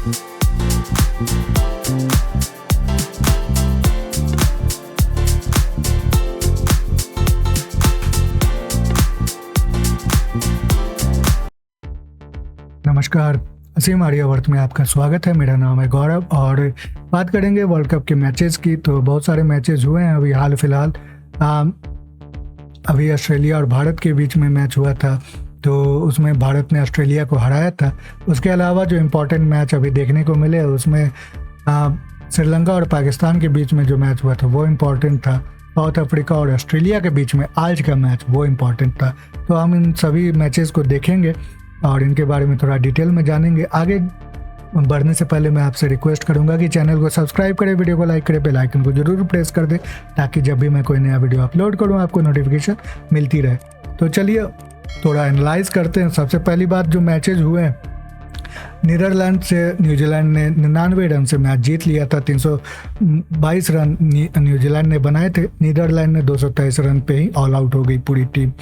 नमस्कार, असीम आर्यावर्त में आपका स्वागत है। मेरा नाम है गौरव और बात करेंगे वर्ल्ड कप के मैचेस की। तो बहुत सारे मैचेस हुए हैं अभी हाल फिलहाल। अभी ऑस्ट्रेलिया और भारत के बीच में मैच हुआ था, तो उसमें भारत ने ऑस्ट्रेलिया को हराया था। उसके अलावा जो इम्पोर्टेंट मैच अभी देखने को मिले उसमें श्रीलंका और पाकिस्तान के बीच में जो मैच हुआ था वो इम्पोर्टेंट था। साउथ अफ्रीका और ऑस्ट्रेलिया के बीच में आज का मैच वो इम्पोर्टेंट था। तो हम इन सभी मैचेस को देखेंगे और इनके बारे में थोड़ा डिटेल में जानेंगे। आगे बढ़ने से पहले मैं आपसे रिक्वेस्ट करूंगा कि चैनल को सब्सक्राइब करें, वीडियो को लाइक करें, बेल आइकन को जरूर प्रेस कर दें ताकि जब भी मैं कोई नया वीडियो अपलोड करूं आपको नोटिफिकेशन मिलती रहे। तो चलिए थोड़ा एनालाइज करते हैं। सबसे पहली बात, जो मैचेज हुए हैं, नीदरलैंड से न्यूजीलैंड ने 99 रन से मैच जीत लिया था। 322 रन न्यूजीलैंड ने बनाए थे। नीदरलैंड ने 223 रन पे ही ऑल आउट हो गई पूरी टीम।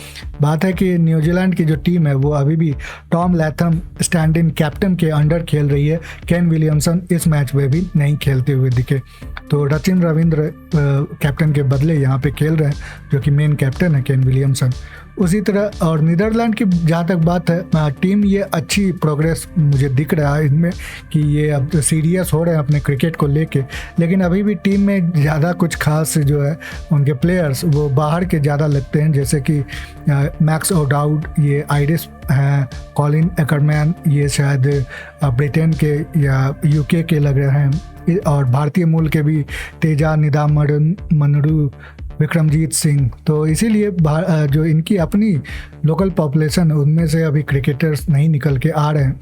बात है कि न्यूजीलैंड की जो टीम है वो अभी भी Tom Latham stand in captain के अंडर खेल रही है। केन विलियमसन इस मैच में भी नहीं खेलते हुए दिखे, तो सचिन रविंद्र कैप्टन के बदले यहाँ पे खेल रहे हैं, जो कि मेन कैप्टन है केन विलियमसन। उसी तरह और नीदरलैंड की जहाँ तक बात है, टीम ये अच्छी प्रोग्रेस मुझे दिख रहा है इनमें कि ये अब सीरियस हो रहे हैं अपने क्रिकेट को लेके। लेकिन अभी भी टीम में ज़्यादा कुछ खास जो है उनके प्लेयर्स वो बाहर के ज़्यादा लगते हैं, जैसे कि मैक्स ओडाउड, ये आयरिश हैं, कॉलिन एकरमैन, ये शायद ब्रिटेन के या यूके के लग रहे हैं, और भारतीय मूल के भी तेजा निदामनरू, विक्रमजीत सिंह। तो इसीलिए जो इनकी अपनी लोकल पॉपुलेशन उनमें से अभी क्रिकेटर्स नहीं निकल के आ रहे हैं।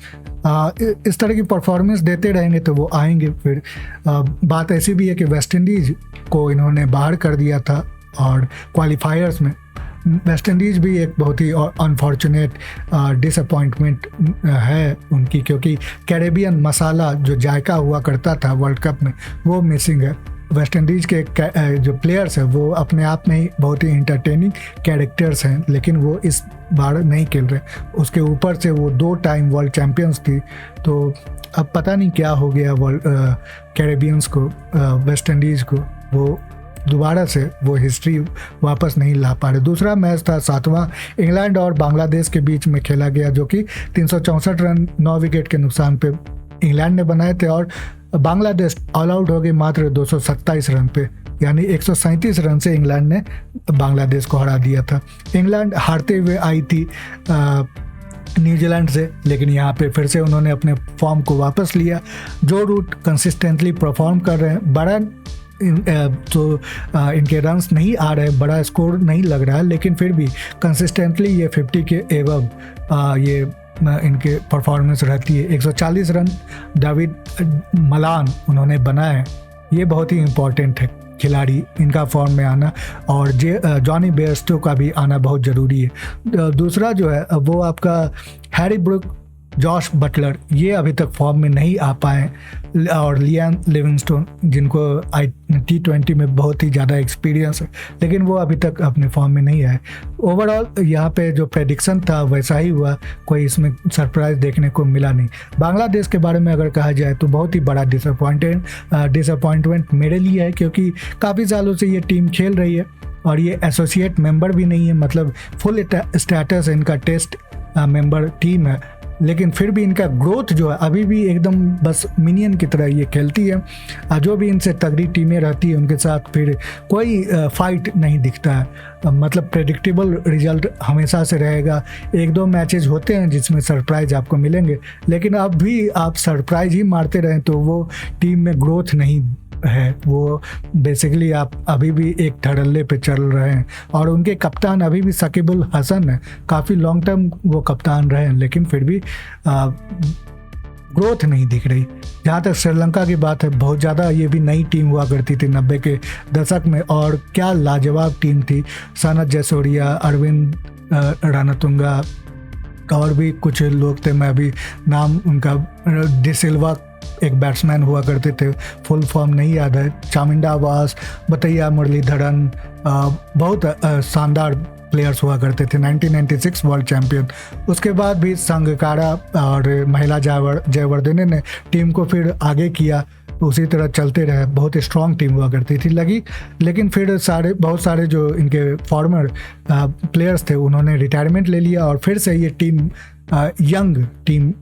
इस तरह की परफॉर्मेंस देते रहेंगे तो वो आएंगे फिर। बात ऐसी भी है कि वेस्ट इंडीज़ को इन्होंने बाहर कर दिया था और क्वालिफायर्स में वेस्ट इंडीज़ भी एक बहुत ही अनफॉर्चुनेट डिसअपॉइंटमेंट है उनकी, क्योंकि कैरेबियन मसाला जो जायका हुआ करता था वर्ल्ड कप में वो मिसिंग है। वेस्ट इंडीज़ के जो प्लेयर्स हैं वो अपने आप में ही बहुत ही इंटरटेनिंग कैरेक्टर्स हैं, लेकिन वो इस बार नहीं खेल रहे। उसके ऊपर से वो 2 टाइम वर्ल्ड चैम्पियंस थी, तो अब पता नहीं क्या हो गया वर्ल्ड कैरेबियंस को, वेस्ट इंडीज़ को, वो दोबारा से वो हिस्ट्री वापस नहीं ला पा रहे। दूसरा मैच था 7वां इंग्लैंड और बांग्लादेश के बीच में खेला गया, जो कि 364 रन 9 विकेट के नुकसान पे इंग्लैंड ने बनाए थे और बांग्लादेश ऑल आउट हो गई मात्र 227 रन पे, यानी 137 रन से इंग्लैंड ने बांग्लादेश को हरा दिया था। इंग्लैंड हारते हुए आई थी न्यूजीलैंड से, लेकिन यहाँ पे फिर से उन्होंने अपने फॉर्म को वापस लिया। जो रूट कंसिस्टेंटली परफॉर्म कर रहे हैं, बड़ा इनके रन्स नहीं आ रहे, बड़ा स्कोर नहीं लग रहा है, लेकिन फिर भी कंसिस्टेंटली ये 50 के एवब ये इनके परफॉर्मेंस रहती है। 140 रन डेविड मलान उन्होंने बनाए, ये बहुत ही इम्पोर्टेंट है खिलाड़ी, इनका फॉर्म में आना, और जॉनी बेयरस्टो का भी आना बहुत ज़रूरी है। दूसरा जो है वो आपका हैरी ब्रूक, जॉश बटलर, ये अभी तक फॉर्म में नहीं आ पाए, और लियान लिविंगस्टोन जिनको T20 में बहुत ही ज़्यादा एक्सपीरियंस है, लेकिन वो अभी तक अपने फॉर्म में नहीं आए। ओवरऑल यहाँ पे जो प्रेडिक्शन था वैसा ही हुआ, कोई इसमें सरप्राइज देखने को मिला नहीं। बांग्लादेश के बारे में अगर कहा जाए तो बहुत ही बड़ा डिसअपॉइंटमेंट मेरे लिए है, क्योंकि काफ़ी सालों से ये टीम खेल रही है और ये एसोसिएट मेंबर भी नहीं है, मतलब फुल स्टेटस इनका टेस्ट मेंबर टीम है, लेकिन फिर भी इनका ग्रोथ जो है अभी भी एकदम बस मिनियन की तरह ये खेलती है। जो भी इनसे तगड़ी टीमें रहती है उनके साथ फिर कोई फाइट नहीं दिखता है, मतलब प्रेडिक्टेबल रिजल्ट हमेशा से रहेगा। 1-2 मैचेस होते हैं जिसमें सरप्राइज आपको मिलेंगे, लेकिन अब भी आप सरप्राइज ही मारते रहें तो वो टीम में ग्रोथ नहीं है। वो बेसिकली आप अभी भी एक धड़ल्ले पे चल रहे हैं, और उनके कप्तान अभी भी शकीब अल हसन है, काफ़ी लॉन्ग टर्म वो कप्तान रहे हैं, लेकिन फिर भी ग्रोथ नहीं दिख रही। जहाँ तक श्रीलंका की बात है, बहुत ज़्यादा ये भी नई टीम हुआ करती थी 90 के दशक में, और क्या लाजवाब टीम थी। सनत जयसूर्या, अरविंद रणतुंगा, और भी कुछ लोग थे, मैं अभी नाम उनका, डिसिल्वा एक बैट्समैन हुआ करते थे, फुल फॉर्म नहीं याद है, चामिंडा वास, बतैया मुरलीधरन, बहुत शानदार प्लेयर्स हुआ करते थे, 1996 वर्ल्ड चैंपियन। उसके बाद भी संगकारा और महिला जयवर्धने ने टीम को फिर आगे किया, उसी तरह चलते रहे, बहुत स्ट्रॉन्ग टीम हुआ करती थी लगी। लेकिन फिर बहुत सारे जो इनके फॉर्मर प्लेयर्स थे उन्होंने रिटायरमेंट ले लिया और फिर से ये टीम यंग टीम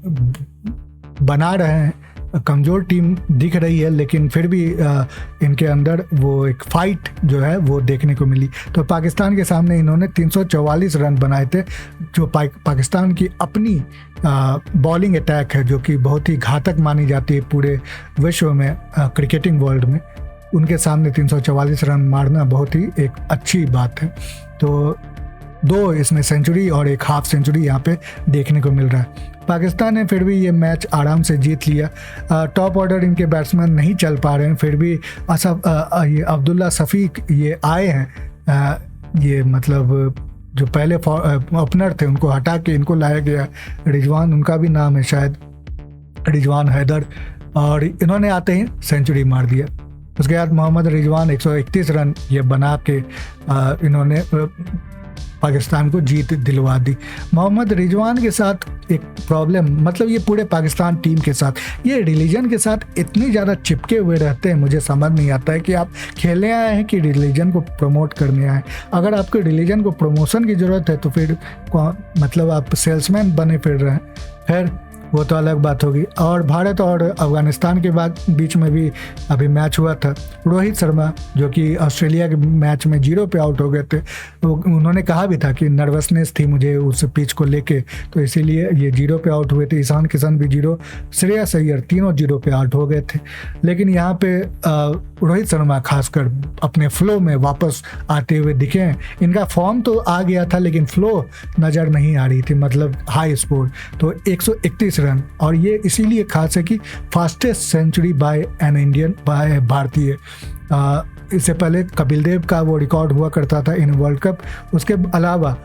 बना रहे हैं। कमज़ोर टीम दिख रही है लेकिन फिर भी इनके अंदर वो एक फाइट जो है वो देखने को मिली। तो पाकिस्तान के सामने इन्होंने 344 रन बनाए थे, जो पाकिस्तान की अपनी बॉलिंग अटैक है जो कि बहुत ही घातक मानी जाती है पूरे विश्व में, क्रिकेटिंग वर्ल्ड में। उनके सामने 344 रन मारना बहुत ही एक अच्छी बात है। तो 2 इसमें सेंचुरी और एक हाफ सेंचुरी यहाँ पे देखने को मिल रहा है। पाकिस्तान ने फिर भी ये मैच आराम से जीत लिया। टॉप ऑर्डर इनके बैट्समैन नहीं चल पा रहे हैं, फिर भी ये अब्दुल्ला शफीक ये आए हैं, ये मतलब जो पहले ओपनर थे उनको हटा के इनको लाया गया। रिजवान उनका भी नाम है शायद, रिजवान हैदर, और इन्होंने आते ही सेंचुरी मार दिया। उसके बाद मोहम्मद रिजवान 131 रन ये बना के इन्होंने पाकिस्तान को जीत दिलवा दी। मोहम्मद रिजवान के साथ एक प्रॉब्लम, मतलब ये पूरे पाकिस्तान टीम के साथ, ये रिलीजन के साथ इतनी ज़्यादा चिपके हुए रहते हैं, मुझे समझ नहीं आता है कि आप खेलने आए हैं कि रिलीजन को प्रमोट करने आए। अगर आपको रिलीजन को प्रमोशन की ज़रूरत है तो फिर मतलब आप सेल्समैन बने फिर रहे हैं, खैर वो तो अलग बात होगी। और भारत और अफगानिस्तान के बीच में भी अभी मैच हुआ था। रोहित शर्मा जो कि ऑस्ट्रेलिया के मैच में 0 पे आउट हो गए थे, तो उन्होंने कहा भी था कि नर्वसनेस थी मुझे उस पिच को लेके, तो इसीलिए ये 0 पे आउट हुए थे। ईशान किशन भी 0, श्रेयस अय्यर तीनों 0 पे आउट हो गए थे। लेकिन यहाँ पे रोहित शर्मा खासकर अपने फ्लो में वापस आते हुए दिखे हैं। इनका फॉर्म तो आ गया था लेकिन फ्लो नज़र नहीं आ रही थी, मतलब हाई स्कोर तो 131 रन, और ये इसीलिए खास है कि fastest century by an Indian, by भारतीय। इससे पहले कपिल देव का वो रिकॉर्ड हुआ करता था इन वर्ल्ड कप। उसके अलावा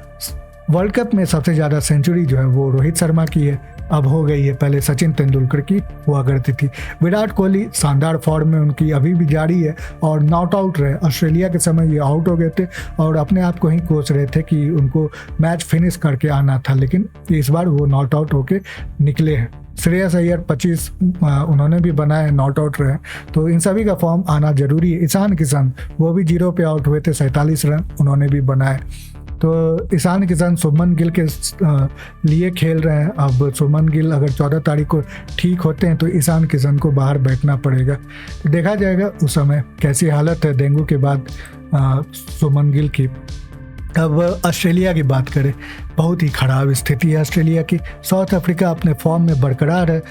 वर्ल्ड कप में सबसे ज़्यादा सेंचुरी जो है वो रोहित शर्मा की है, अब हो गई है, पहले सचिन तेंदुलकर की हुआ करती थी। विराट कोहली शानदार फॉर्म में उनकी अभी भी जारी है और नॉट आउट रहे। ऑस्ट्रेलिया के समय ये आउट हो गए थे और अपने आप को ही कोच रहे थे कि उनको मैच फिनिश करके आना था, लेकिन इस बार वो नॉट आउट होके निकले हैं। श्रेयस अय्यर 25 उन्होंने भी बनाए, नॉट आउट रहे, तो इन सभी का फॉर्म आना जरूरी है। ईशान किशन वो भी 0 पे आउट हुए थे, 47 रन उन्होंने भी बनाए। तो ईशान किशन शुभमन गिल के लिए खेल रहे हैं। अब शुभमन गिल अगर 14 तारीख को ठीक होते हैं तो ईशान किशन को बाहर बैठना पड़ेगा, तो देखा जाएगा उस समय कैसी हालत है डेंगू के बाद शुभमन गिल की। अब ऑस्ट्रेलिया की बात करें, बहुत ही ख़राब स्थिति है ऑस्ट्रेलिया की। साउथ अफ्रीका अपने फॉर्म में बरकरार है,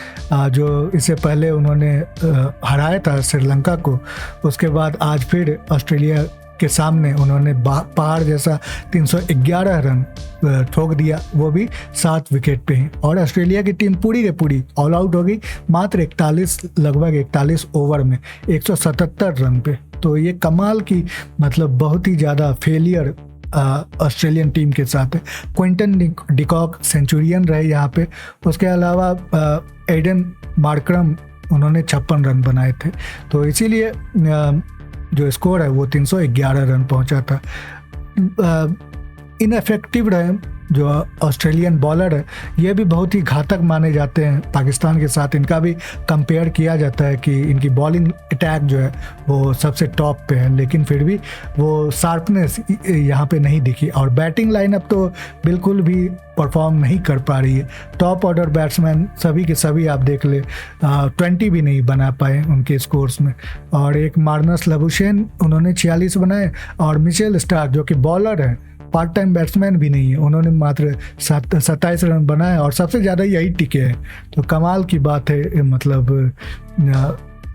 जो इससे पहले उन्होंने हराया था श्रीलंका को, उसके बाद आज फिर ऑस्ट्रेलिया के सामने उन्होंने पहाड़ जैसा 311 रन ठोक दिया, वो भी 7 विकेट पे ही। और ऑस्ट्रेलिया की टीम पूरी की पूरी ऑल आउट हो गई मात्र लगभग 41 ओवर में 177 रन पे। तो ये कमाल की, मतलब बहुत ही ज़्यादा फेलियर ऑस्ट्रेलियन टीम के साथ है। क्विंटन डिकॉक सेंचुरियन रहे यहाँ पे, उसके अलावा एडन मार्करम उन्होंने 56 रन बनाए थे, तो इसीलिए जो स्कोर है वो 311 रन पहुंचा था। इनएफेक्टिव रहे जो ऑस्ट्रेलियन बॉलर है, ये भी बहुत ही घातक माने जाते हैं पाकिस्तान के साथ। इनका भी कंपेयर किया जाता है कि इनकी बॉलिंग अटैक जो है वो सबसे टॉप पे है, लेकिन फिर भी वो शार्पनेस यहाँ पे नहीं दिखी। और बैटिंग लाइनअप तो बिल्कुल भी परफॉर्म नहीं कर पा रही है। टॉप ऑर्डर बैट्समैन सभी के सभी आप देख ले 20 भी नहीं बना पाए उनके स्कोर्स में। और एक मार्नस लबुशेन उन्होंने 46 बनाए, और मिचेल स्टार्क जो कि बॉलर है, पार्ट टाइम बैट्समैन भी नहीं है, उन्होंने मात्र 27 रन बनाए और सबसे ज़्यादा यही टिके हैं। तो कमाल की बात है, मतलब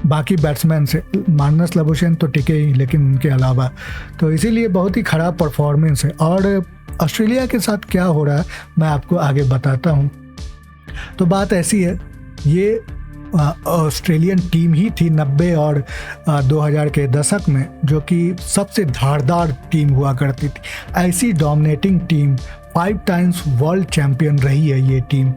बाकी बैट्समैन से मार्नस लबुशेन तो टिके ही, लेकिन उनके अलावा, तो इसीलिए बहुत ही ख़राब परफॉर्मेंस है। और ऑस्ट्रेलिया के साथ क्या हो रहा है मैं आपको आगे बताता हूँ। तो बात ऐसी है, ये ऑस्ट्रेलियन टीम ही थी 90 और 2000 के दशक में, जो कि सबसे धारदार टीम हुआ करती थी। ऐसी dominating team, 5 times world champion रही है ये टीम।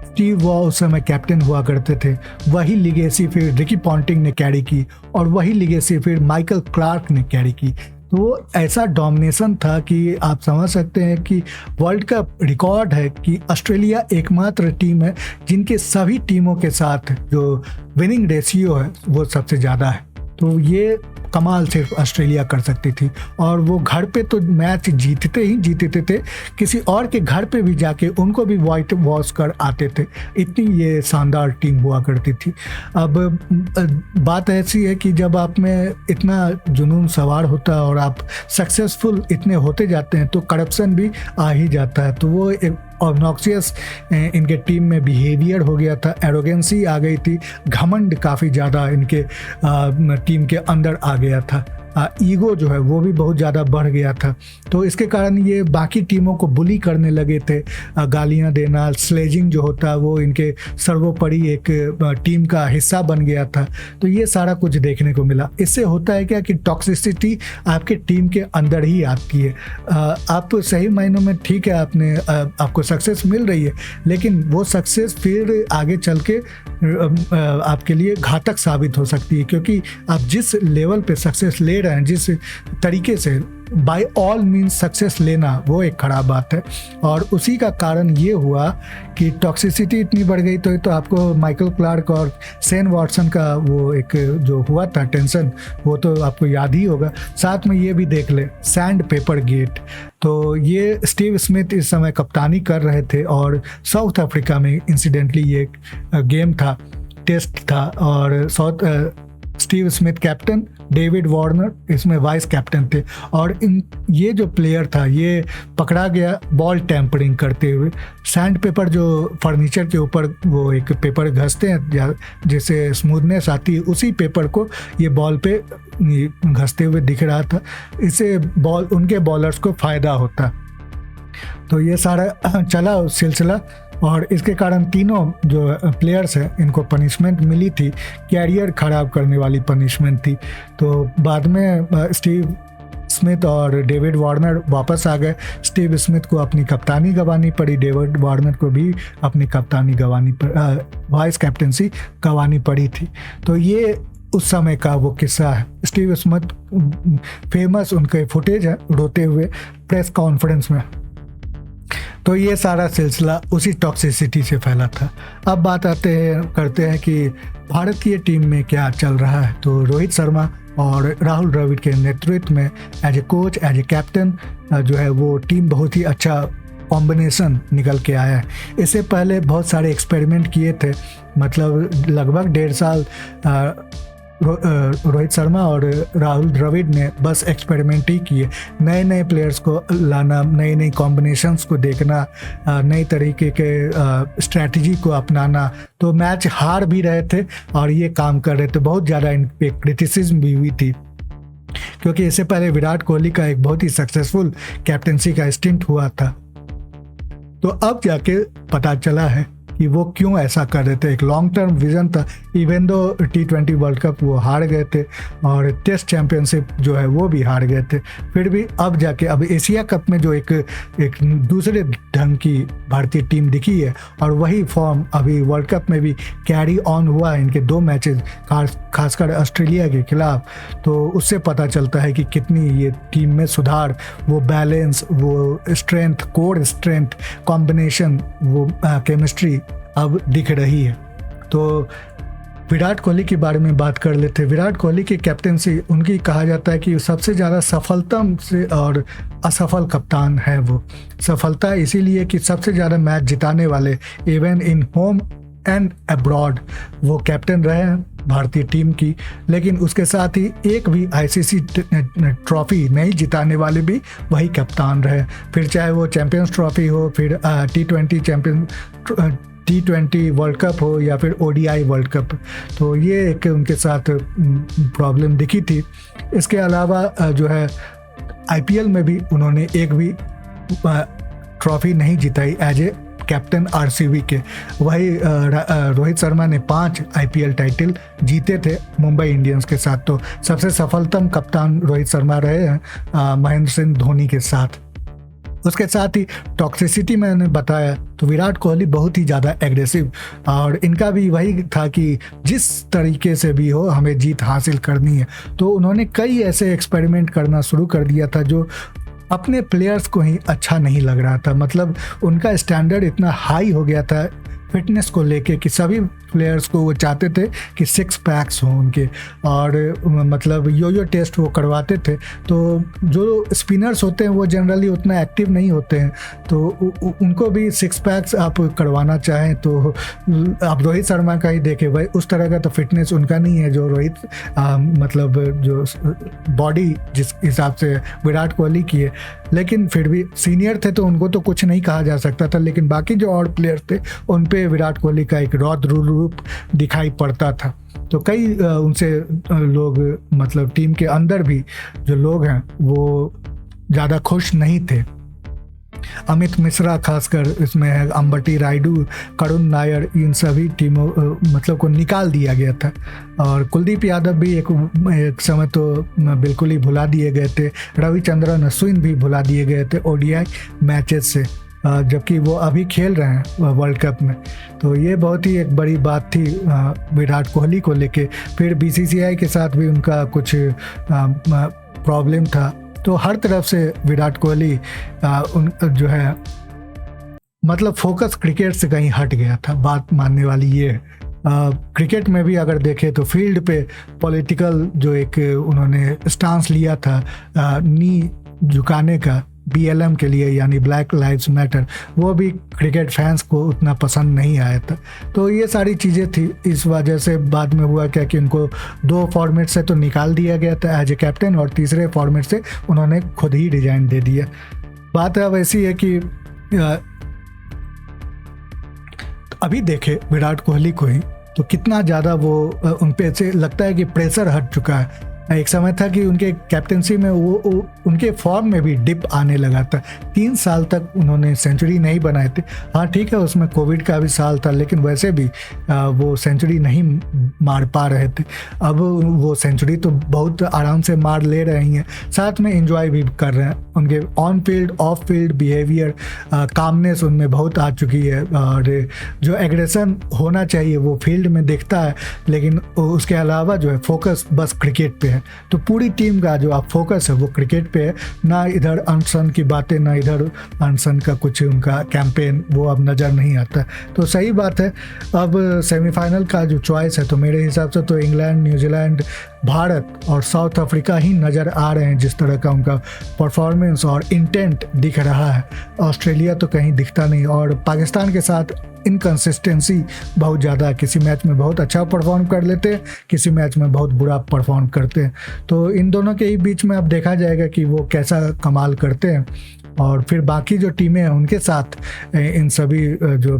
स्टीव वॉ उस समय कैप्टन हुआ करते थे, वही लिगेसी फिर रिकी पॉन्टिंग ने कैरी की, और वही लिगेसी फिर माइकल क्लार्क ने कैरी की। तो वो ऐसा डोमिनेशन था कि आप समझ सकते हैं कि वर्ल्ड कप रिकॉर्ड है कि ऑस्ट्रेलिया एकमात्र टीम है जिनके सभी टीमों के साथ जो विनिंग रेशियो है वो सबसे ज़्यादा है। तो ये कमाल सिर्फ ऑस्ट्रेलिया कर सकती थी, और वो घर पे तो मैच जीतते थे, किसी और के घर पे भी जाके उनको भी वाइट वॉश कर आते थे, इतनी ये शानदार टीम हुआ करती थी। अब बात ऐसी है कि जब आप में इतना जुनून सवार होता है और आप सक्सेसफुल इतने होते जाते हैं तो करप्शन भी आ ही जाता है। तो वो एक ऑब्नॉक्सियस इनके टीम में बिहेवियर हो गया था, एरोगेंसी आ गई थी, घमंड काफ़ी ज़्यादा इनके टीम के अंदर आ गया था, ईगो जो है वो भी बहुत ज़्यादा बढ़ गया था। तो इसके कारण ये बाकी टीमों को बुली करने लगे थे, गालियां देना, स्लेजिंग जो होता है वो इनके सर्वोपरि एक टीम का हिस्सा बन गया था। तो ये सारा कुछ देखने को मिला। इससे होता है क्या कि टॉक्सिसिटी आपके टीम के अंदर ही आती है। आप सही मायनों में ठीक है, आपको सक्सेस मिल रही है, लेकिन वो सक्सेस फिर आगे चल के आपके लिए घातक साबित हो सकती है, क्योंकि आप जिस लेवल पे सक्सेस ले रहे हैं, जिस तरीके से बाय ऑल मीन्स सक्सेस लेना, वो एक खराब बात है। और उसी का कारण ये हुआ कि टॉक्सिसिटी इतनी बढ़ गई। तो आपको माइकल क्लार्क और शेन वॉटसन का वो एक जो हुआ था टेंशन, वो तो आपको याद ही होगा। साथ में ये भी देख ले सैंड पेपर गेट। तो ये स्टीव स्मिथ इस समय कप्तानी कर रहे थे और साउथ अफ्रीका में इंसिडेंटली ये गेम था, टेस्ट था, और Steve Smith captain, David Warner इसमें वाइस कैप्टन थे। और ये जो प्लेयर था ये पकड़ा गया बॉल टैंपरिंग करते हुए। सैंड पेपर जो फर्नीचर के ऊपर वो एक पेपर घसते हैं जिससे स्मूथनेस आती है, उसी पेपर को ये बॉल पे घसते हुए दिख रहा था। इससे उनके बॉलर्स को फ़ायदा होता। तो ये सारा चला सिलसिला, और इसके कारण तीनों जो प्लेयर्स हैं इनको पनिशमेंट मिली थी, कैरियर ख़राब करने वाली पनिशमेंट थी। तो बाद में स्टीव स्मिथ और डेविड वार्नर वापस आ गए। स्टीव स्मिथ को अपनी कप्तानी गंवानी पड़ी, डेविड वार्नर को भी अपनी कप्तानी वाइस कैप्टनसी गंवानी पड़ी थी। तो ये उस समय का वो किस्सा है। स्टीव स्मिथ फेमस उनके फुटेज है रोते हुए प्रेस कॉन्फ्रेंस में। तो ये सारा सिलसिला उसी टॉक्सिसिटी से फैला था। अब बात करते हैं कि भारत की ये टीम में क्या चल रहा है। तो रोहित शर्मा और राहुल द्रविड़ के नेतृत्व में as a coach, as a captain जो है वो टीम बहुत ही अच्छा कॉम्बिनेशन निकल के आया है। इससे पहले बहुत सारे एक्सपेरिमेंट किए थे, मतलब लगभग 1.5 साल रोहित शर्मा और राहुल द्रविड़ ने बस एक्सपेरिमेंट ही किए, नए नए प्लेयर्स को लाना, नई नई कॉम्बिनेशंस को देखना, नए तरीके के स्ट्रैटेजी को अपनाना। तो मैच हार भी रहे थे और ये काम कर रहे थे। बहुत ज़्यादा इन पे क्रिटिसिज्म भी हुई थी, क्योंकि इससे पहले विराट कोहली का एक बहुत ही सक्सेसफुल कैप्टनसी का स्टिंट हुआ था। तो अब जाके पता चला है कि वो क्यों ऐसा कर रहे थे। एक लॉन्ग टर्म विजन था। Even though T20 world cup वो हार गए थे और टेस्ट चैंपियनशिप जो है वो भी हार गए थे, फिर भी अब जाके अब एशिया कप में जो एक दूसरे ढंग की भारतीय टीम दिखी है, और वही फॉर्म अभी वर्ल्ड कप में भी कैरी ऑन हुआ है इनके 2 मैचेस, खासकर ऑस्ट्रेलिया के खिलाफ। तो उससे पता चलता है कि कितनी ये टीम में सुधार, वो बैलेंस, वो स्ट्रेंथ, कोर स्ट्रेंथ, कॉम्बिनेशन, वो केमिस्ट्री अब दिख रही है। तो विराट कोहली के बारे में बात कर लेते हैं। विराट कोहली की कैप्टनसी उनकी कहा जाता है कि सबसे ज़्यादा सफलता से और असफल कप्तान है वो। सफलता इसीलिए कि सबसे ज़्यादा मैच जिताने वाले even in home and abroad वो कैप्टन रहे हैं भारतीय टीम की, लेकिन उसके साथ ही एक भी ICC ट्रॉफी नहीं जिताने वाले भी वही कप्तान रहे। फिर चाहे वो चैंपियंस ट्रॉफी हो, फिर T20 वर्ल्ड कप हो, या फिर ODI वर्ल्ड कप। तो ये एक उनके साथ प्रॉब्लम दिखी थी। इसके अलावा जो है IPL में भी उन्होंने एक भी ट्रॉफी नहीं जिताई एज ए कैप्टन RCB के। वही रोहित शर्मा ने 5 IPL टाइटल जीते थे मुंबई इंडियंस के साथ। तो सबसे सफलतम कप्तान रोहित शर्मा रहे हैं महेंद्र सिंह धोनी के साथ। उसके साथ ही टॉक्सिसिटी मैंने बताया, तो विराट कोहली बहुत ही ज़्यादा एग्रेसिव, और इनका भी वही था कि जिस तरीके से भी हो हमें जीत हासिल करनी है। तो उन्होंने कई ऐसे एक्सपेरिमेंट करना शुरू कर दिया था जो अपने प्लेयर्स को ही अच्छा नहीं लग रहा था। मतलब उनका स्टैंडर्ड इतना हाई हो गया था फिटनेस को लेके कि सभी प्लेयर्स को वो चाहते थे कि 6 पैक्स हों उनके, और मतलब यो टेस्ट वो करवाते थे। तो जो स्पिनर्स होते हैं वो जनरली उतना एक्टिव नहीं होते हैं, तो उनको भी 6 पैक्स आप करवाना चाहें तो आप रोहित शर्मा का ही देखें, भाई उस तरह का तो फिटनेस उनका नहीं है जो रोहित मतलब जो बॉडी जिस हिसाब से विराट कोहली की है। लेकिन फिर भी सीनियर थे तो उनको तो कुछ नहीं कहा जा सकता था, लेकिन बाकी जो और प्लेयर्स थे उन पे विराट कोहली का एक रौद्र रूप दिखाई पड़ता था। तो कई उनसे लोग मतलब टीम के अंदर भी जो लोग हैं वो ज़्यादा खुश नहीं थे। अमित मिश्रा खासकर इसमें है, अंबटी रायडू, करुण नायर, इन सभी टीमों मतलब को निकाल दिया गया था। और कुलदीप यादव भी एक समय तो बिल्कुल ही भुला दिए गए थे। रविचंद्रन अश्विन भी भुला दिए गए थे ओडीआई मैचेस से, जबकि वो अभी खेल रहे हैं वर्ल्ड कप में। तो ये बहुत ही एक बड़ी बात थी विराट कोहली को लेके। फिर बीसीसीआई के साथ भी उनका कुछ प्रॉब्लम था। तो हर तरफ से विराट कोहली उन जो है मतलब फोकस क्रिकेट से कहीं हट गया था। बात मानने वाली ये है। क्रिकेट में भी अगर देखें तो फील्ड पे पॉलिटिकल जो एक उन्होंने स्टांस लिया था नी झुकाने का BLM के लिए, यानी ब्लैक लाइव्स मैटर, वो भी क्रिकेट फैंस को उतना पसंद नहीं आया था। तो ये सारी चीज़ें थी। इस वजह से बाद में हुआ क्या कि उनको 2 फॉर्मेट से तो निकाल दिया गया था एज ए कैप्टन, और तीसरे फॉर्मेट से उन्होंने खुद ही रिजाइन दे दिया। बात अब ऐसी है कि अभी देखे विराट कोहली को ही तो कितना ज़्यादा वो उन पे से लगता है कि प्रेशर हट चुका है। एक समय था कि उनके कैप्टनसी में वो उनके फॉर्म में भी डिप आने लगा था। 3 साल तक उन्होंने सेंचुरी नहीं बनाए थे। हाँ ठीक है, उसमें कोविड का भी साल था, लेकिन वैसे भी वो सेंचुरी नहीं मार पा रहे थे। अब वो सेंचुरी तो बहुत आराम से मार ले रही हैं, साथ में एंजॉय भी कर रहे हैं। उनके on field of field behaviour, calmness उनमें बहुत आ चुकी है, और जो एग्रेशन होना चाहिए वो फील्ड में दिखता है, लेकिन उसके अलावा जो है फोकस बस क्रिकेट पे है। तो पूरी टीम का जो आप फोकस है वो क्रिकेट पे है, ना इधर अनसन की बातें, ना इधर अनसन का कुछ उनका कैंपेन वो अब नज़र नहीं आता। तो सही बात है। अब सेमीफाइनल का जो चॉइस है तो मेरे हिसाब से तो इंग्लैंड, न्यूजीलैंड, भारत और साउथ अफ्रीका ही नज़र आ रहे हैं, जिस तरह का उनका परफॉर्मेंस और इंटेंट दिख रहा है। ऑस्ट्रेलिया तो कहीं दिखता नहीं, और पाकिस्तान के साथ इनकंसिस्टेंसी बहुत ज़्यादा, किसी मैच में बहुत अच्छा परफॉर्म कर लेते हैं, किसी मैच में बहुत बुरा परफॉर्म करते हैं। तो इन दोनों के ही बीच में अब देखा जाएगा कि वो कैसा कमाल करते हैं, और फिर बाकी जो टीमें हैं उनके साथ इन सभी जो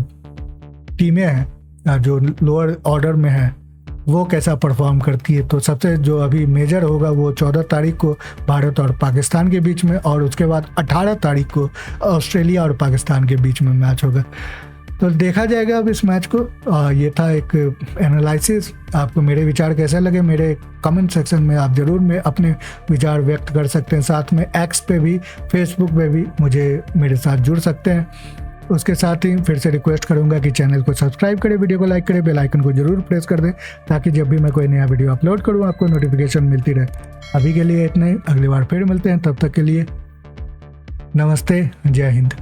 टीमें हैं जो लोअर ऑर्डर में हैं वो कैसा परफॉर्म करती है। तो सबसे जो अभी मेजर होगा वो 14 तारीख को भारत और पाकिस्तान के बीच में, और उसके बाद 18 तारीख को ऑस्ट्रेलिया और पाकिस्तान के बीच में मैच होगा। तो देखा जाएगा अब इस मैच को। ये था एक एनालिसिस। आपको मेरे विचार कैसे लगे मेरे कमेंट सेक्शन में आप ज़रूर में अपने विचार व्यक्त कर सकते हैं। साथ में एक्स पे भी, फेसबुक पे भी मुझे मेरे साथ जुड़ सकते हैं। उसके साथ ही फिर से रिक्वेस्ट करूंगा कि चैनल को सब्सक्राइब करें, वीडियो को लाइक करें, बेल आइकन को जरूर प्रेस कर दें, ताकि जब भी मैं कोई नया वीडियो अपलोड करूं आपको नोटिफिकेशन मिलती रहे। अभी के लिए इतना ही, अगली बार फिर मिलते हैं। तब तक के लिए नमस्ते, जय हिंद।